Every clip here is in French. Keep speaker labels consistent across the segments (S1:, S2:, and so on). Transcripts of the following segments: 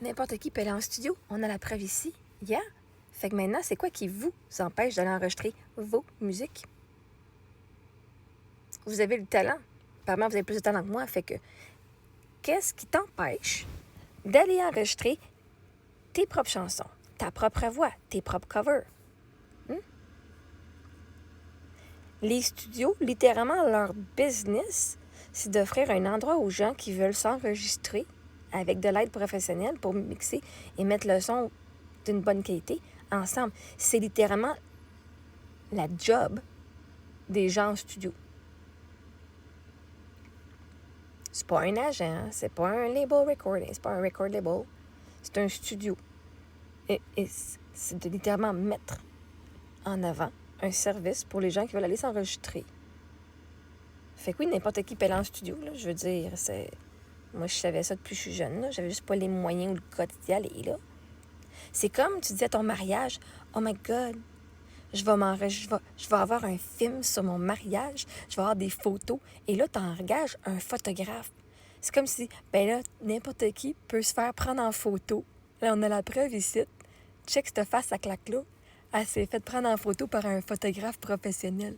S1: N'importe qui peut aller en studio. On a la preuve ici. Yeah. Fait que maintenant, c'est quoi qui vous empêche d'aller enregistrer vos musiques? Vous avez le talent. Apparemment, vous avez plus de talent que moi. Fait que, qu'est-ce qui t'empêche d'aller enregistrer tes propres chansons, ta propre voix, tes propres covers? Les studios, littéralement, leur business, c'est d'offrir un endroit aux gens qui veulent s'enregistrer avec de l'aide professionnelle pour mixer et mettre le son d'une bonne qualité ensemble. C'est littéralement la job des gens en studio. C'est pas un agent, c'est pas un label recording, c'est pas un record label, c'est un studio. Et c'est de littéralement mettre en avant un service pour les gens qui veulent aller s'enregistrer. Fait que oui, n'importe qui peut aller en studio, là, je veux dire, c'est... Moi, je savais ça depuis que je suis jeune, là. J'avais juste pas les moyens ou le quotidien d'y aller, là. C'est comme, tu disais à ton mariage, « Oh my God, je vais avoir un film sur mon mariage, je vais avoir des photos. » Et là, tu engages un photographe. C'est comme si, ben là, n'importe qui peut se faire prendre en photo. Là, on a la preuve ici. Check cette face à claque-là. Elle s'est fait prendre en photo par un photographe professionnel.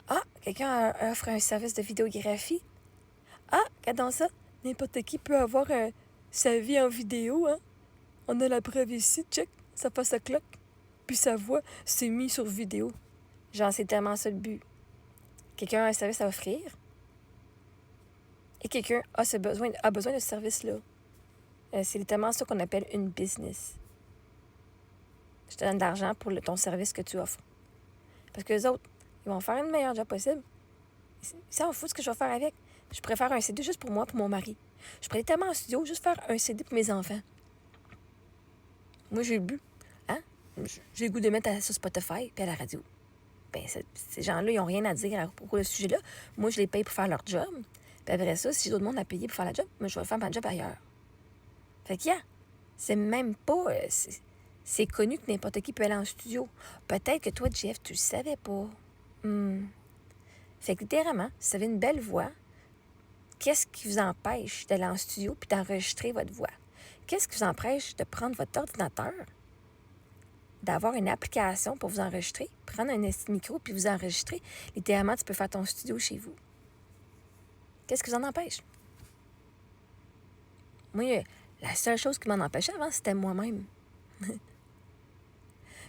S1: Ah, quelqu'un offre un service de vidéographie. Ah, regardons ça. N'importe qui peut avoir sa vie en vidéo, hein. On a la preuve ici, check. Sa face à claque. Puis sa voix s'est mise sur vidéo. Genre, c'est tellement ça le but. Quelqu'un a un service à offrir. Et quelqu'un a besoin de ce service-là. C'est littéralement ça qu'on appelle une business. Je te donne de l'argent pour ton service que tu offres. Parce que les autres, ils vont faire une meilleure job possible. Ils s'en foutent ce que je vais faire avec. Je pourrais faire un CD juste pour moi, pour mon mari. Je pourrais tellement en studio, juste faire un CD pour mes enfants. Moi, j'ai le but. Hein? J'ai le goût de mettre sur Spotify et à la radio. Ben, ces gens-là, ils n'ont rien à dire à propos de ce sujet-là. Moi, je les paye pour faire leur job. Puis après ça, si j'ai d'autres monde à payer pour faire la job, moi, je vais faire ma job ailleurs. Fait que, c'est même pas... c'est connu que n'importe qui peut aller en studio. Peut-être que toi, Jeff, tu le savais pas. Fait que littéralement, si vous avez une belle voix, qu'est-ce qui vous empêche d'aller en studio puis d'enregistrer votre voix? Qu'est-ce qui vous empêche de prendre votre ordinateur, d'avoir une application pour vous enregistrer, prendre un micro puis vous enregistrer? Littéralement, tu peux faire ton studio chez vous. Qu'est-ce qui vous en empêche? Moi, la seule chose qui m'en empêchait avant, c'était moi-même.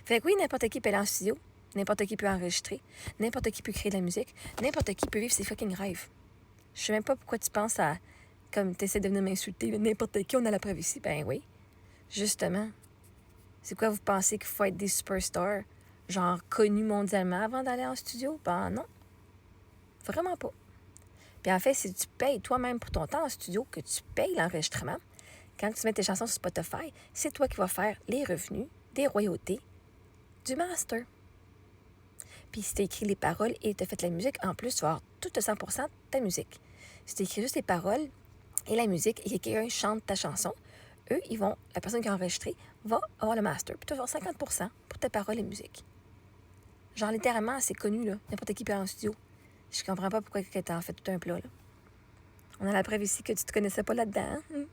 S1: Fait que oui, n'importe qui peut aller en studio, n'importe qui peut enregistrer, n'importe qui peut créer de la musique, n'importe qui peut vivre ses fucking rêves. Je sais même pas pourquoi tu penses à... Comme tu essaies de venir m'insulter, n'importe qui, on a la preuve ici. Ben oui, justement. C'est quoi, vous pensez qu'il faut être des superstars, genre connus mondialement avant d'aller en studio? Ben non. Vraiment pas. Puis en fait, si tu payes toi-même pour ton temps en studio, que tu payes l'enregistrement, quand tu mets tes chansons sur Spotify, c'est toi qui vas faire les revenus, des royautés, du master. Puis si tu as écrit les paroles et tu as fait la musique, en plus, tu vas avoir tout de 100% de ta musique. Si tu écris juste les paroles et la musique et que quelqu'un chante ta chanson, eux, la personne qui a enregistré va avoir le master. Puis tu vas avoir 50% pour tes paroles et musique. Genre, littéralement, c'est connu, là. N'importe qui peut aller en studio. Je comprends pas pourquoi tu as fait tout un plat, là. On a la preuve ici que tu te connaissais pas là-dedans. Hein?